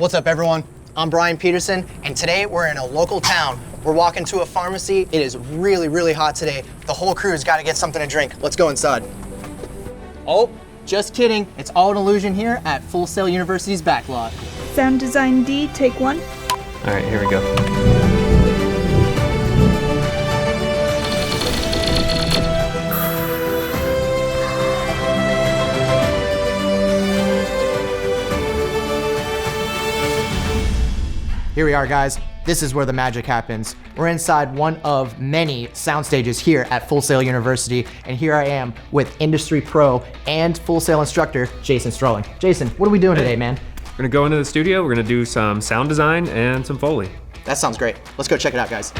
What's up, everyone? I'm Brian Peterson, and today we're in a local town. We're walking to a pharmacy. It is really, really hot today. The whole crew's got to get something to drink. Let's go inside. Oh, just kidding. It's all an illusion here at Full Sail University's backlot. Sound design D, take one. All right, here we go. Here we are, guys. This is where the magic happens. We're inside one of many sound stages here at Full Sail University, and here I am with industry pro and Full Sail instructor, Jason Strawley. Jason, what are we doing today, man? We're gonna go into the studio, we're gonna do some sound design and some Foley. That sounds great. Let's go check it out, guys.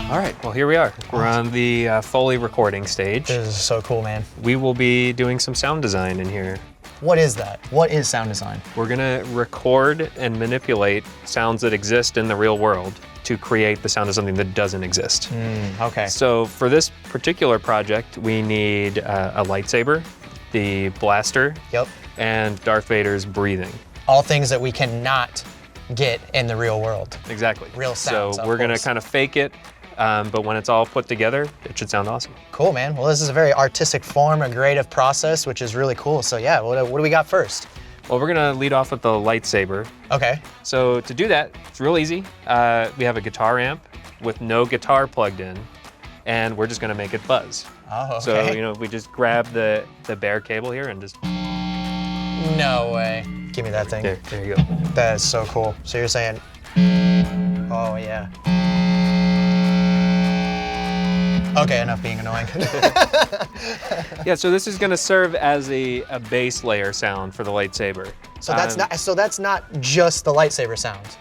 All right, well, here we are. We're on the Foley recording stage. This is so cool, man. We will be doing some sound design in here. What is that? What is sound design? We're gonna record and manipulate sounds that exist in the real world to create the sound of something that doesn't exist. Okay. So for this particular project, we need a lightsaber, the blaster, Yep. and Darth Vader's breathing. All things that we cannot get in the real world. Exactly. Real sounds, So of we're gonna course. kind of fake it, but when it's all put together, it should sound awesome. Cool, man. Well, this is a very artistic form, a creative process, which is really cool. So yeah, what do we got first? Well, we're gonna lead off with the lightsaber. Okay. So to do that, it's real easy. We have a guitar amp with no guitar plugged in, and we're just gonna make it buzz. Oh, okay. So, you know, we just grab the bare cable here and just, No way. Give me that thing. there you go. That is so cool. So you're saying, oh yeah. Okay, enough being annoying. Yeah, so this is gonna serve as a base layer sound for the lightsaber. So that's not just the lightsaber sound.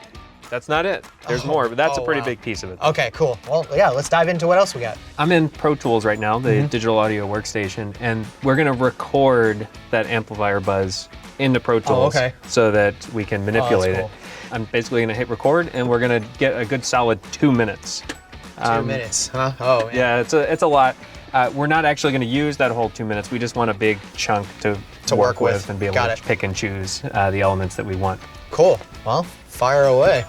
That's not it. There's more, but that's a pretty wow. big piece of it. Okay, cool. Well, yeah, let's dive into what else we got. I'm in Pro Tools right now, the digital audio workstation, and we're gonna record that amplifier buzz into Pro Tools okay. so that we can manipulate cool. it. I'm basically gonna hit record, and we're gonna get a good solid 2 minutes. 2 minutes, huh? Oh, man. Yeah, it's a lot. We're not actually gonna use that whole 2 minutes. We just want a big chunk to work with. and be able Got to it. pick and choose the elements that we want. Cool. Well, fire away.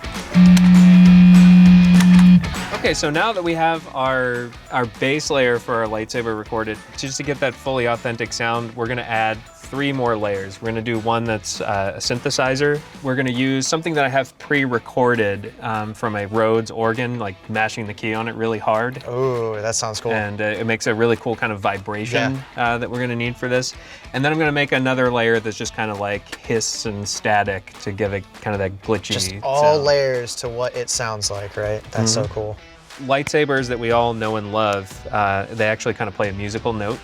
Okay, so now that we have our base layer for our lightsaber recorded, just to get that fully authentic sound, we're gonna add 3 more layers. We're gonna do one that's a synthesizer. We're gonna use something that I have pre-recorded from a Rhodes organ, like mashing the key on it really hard. Ooh, that sounds cool. And it makes a really cool kind of vibration that we're gonna need for this. And then I'm gonna make another layer that's just kind of like hiss and static to give it kind of that glitchy Just all sound. layers to what it sounds like, right? That's so cool. Lightsabers that we all know and love, they actually kind of play a musical note.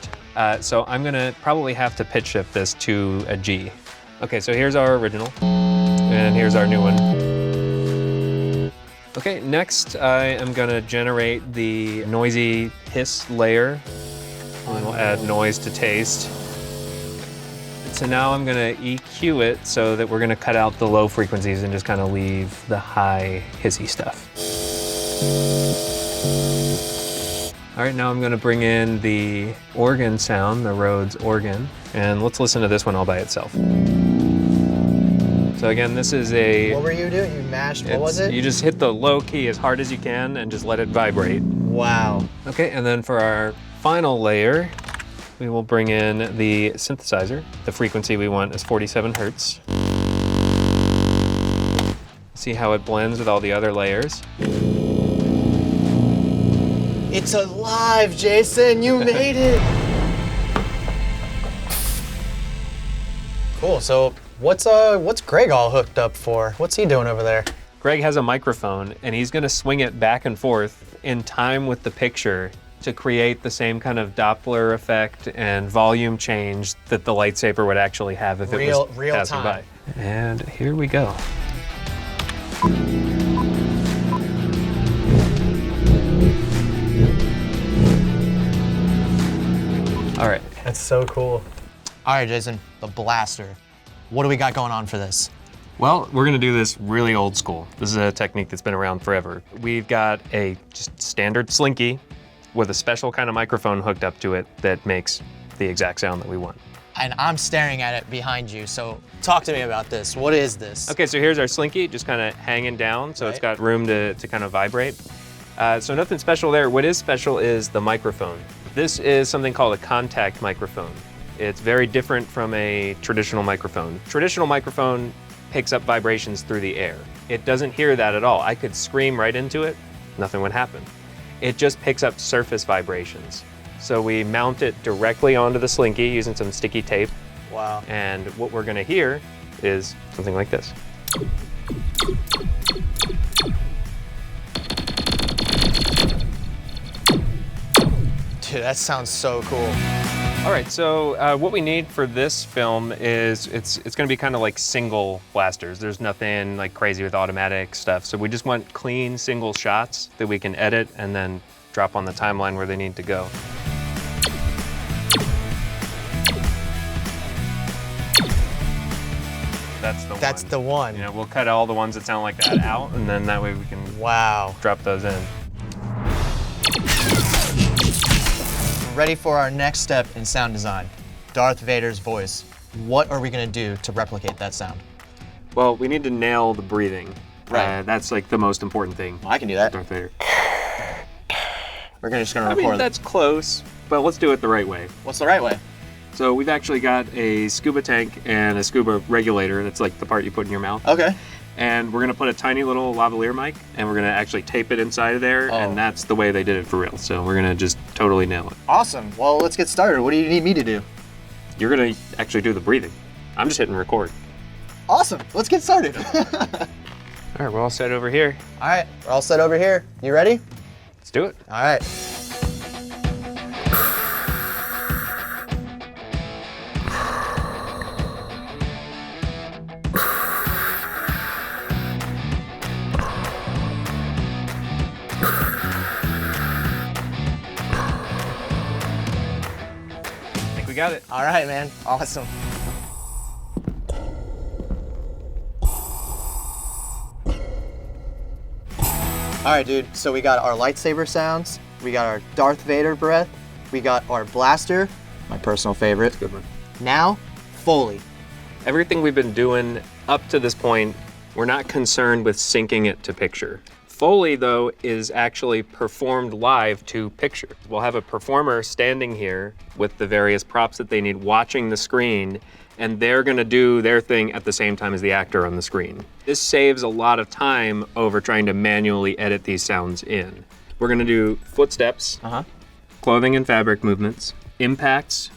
So I'm gonna probably have to pitch shift this to a G. Okay, so here's our original, and here's our new one. Okay, next I am gonna generate the noisy hiss layer. And we'll add noise to taste. So now I'm gonna EQ it so that we're gonna cut out the low frequencies and just kind of leave the high hissy stuff. All right, now I'm gonna bring in the organ sound, the Rhodes organ, and let's listen to this one all by itself. So again, this is What were you doing? You mashed, what was it? You just hit the low key as hard as you can and just let it vibrate. Wow. Okay, and then for our final layer, we will bring in the synthesizer. The frequency we want is 47 Hertz. See how it blends with all the other layers. It's alive, Jason. You made it. Cool. So what's Greg all hooked up for? What's he doing over there? Greg has a microphone, and he's gonna swing it back and forth in time with the picture to create the same kind of Doppler effect and volume change that the lightsaber would actually have if it was Real passing time. by. And here we go. All right. That's so cool. All right, Jason, the blaster. What do we got going on for this? Well, we're gonna do this really old school. This is a technique that's been around forever. We've got a just standard Slinky with a special kind of microphone hooked up to it that makes the exact sound that we want. and I'm staring at it behind you. So talk to me about this. What is this? Okay, so here's our Slinky, just kind of hanging down, so it's got room to kind of vibrate. So nothing special there. What is special is the microphone. This is something called a contact microphone. It's very different from a traditional microphone. Traditional microphone picks up vibrations through the air. It doesn't hear that at all. I could scream right into it, nothing would happen. It just picks up surface vibrations. So we mount it directly onto the Slinky using some sticky tape. Wow. And what we're gonna hear is something like this. Dude, that sounds so cool. All right, so what we need for this film is, it's gonna be kind of like single blasters. There's nothing like crazy with automatic stuff. So we just want clean single shots that we can edit and then drop on the timeline where they need to go. That's the one. You know, we'll cut all the ones that sound like that out, and then that way we can drop those in. Ready for our next step in sound design, Darth Vader's voice. What are we gonna do to replicate that sound? Well, we need to nail the breathing. Right. That's like the most important thing. I can do that. Darth Vader. We're just gonna I record. mean, that's close, but let's do it the right way. What's the right way? So we've actually got a scuba tank and a scuba regulator. That's like the part you put in your mouth. Okay. And we're gonna put a tiny little lavalier mic, and we're gonna actually tape it inside of there, and that's the way they did it for real. So we're gonna just totally nail it. Awesome. Well, let's get started. What do you need me to do? You're gonna actually do the breathing. I'm just hitting record. Awesome. Let's get started. All right, we're all set over here. All right, we're all set over here. You ready? Let's do it. All right. We got it. All right, man. Awesome. All right, dude. So we got our lightsaber sounds. We got our Darth Vader breath. We got our blaster, my personal favorite. Good one. Now, Foley. Everything we've been doing up to this point, we're not concerned with syncing it to picture. Foley, though, is actually performed live to picture. We'll have a performer standing here with the various props that they need watching the screen, and they're gonna do their thing at the same time as the actor on the screen. This saves a lot of time over trying to manually edit these sounds in. We're gonna do footsteps, clothing and fabric movements, impacts.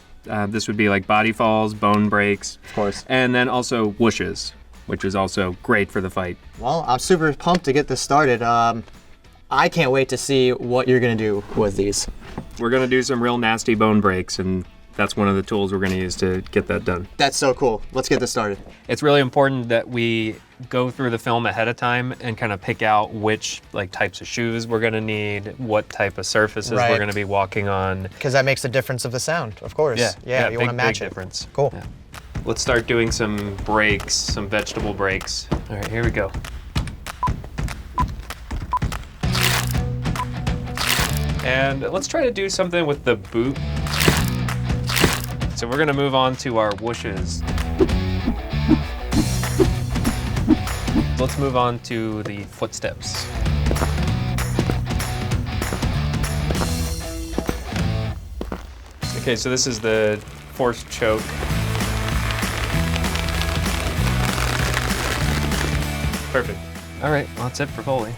This would be like body falls, bone breaks. Of course. And then also whooshes, which is also great for the fight. Well, I'm super pumped to get this started. I can't wait to see what you're gonna do with these. We're gonna do some real nasty bone breaks, and that's one of the tools we're gonna use to get that done. That's so cool. Let's get this started. It's really important that we go through the film ahead of time and kind of pick out which like types of shoes we're gonna need, what type of surfaces we're gonna be walking on. Because that makes a difference of the sound, of course. Yeah, you wanna match big it. Difference. Cool. Yeah. Let's start doing some breaks, some vegetable breaks. All right, here we go. And let's try to do something with the boot. So we're gonna move on to our whooshes. Let's move on to the footsteps. Okay, so this is the forced choke. Perfect. All right, well, that's it for Foley.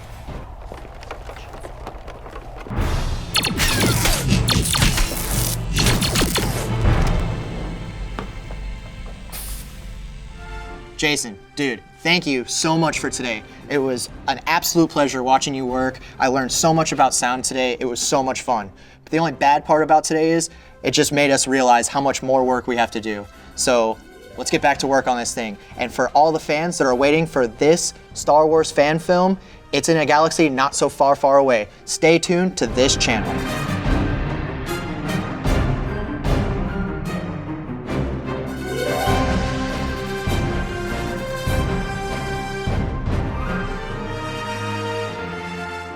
Jason, dude, thank you so much for today. It was an absolute pleasure watching you work. I learned so much about sound today. It was so much fun. But the only bad part about today is it just made us realize how much more work we have to do. So let's get back to work on this thing. And for all the fans that are waiting for this Star Wars fan film, it's in a galaxy not so far, far away. Stay tuned to this channel.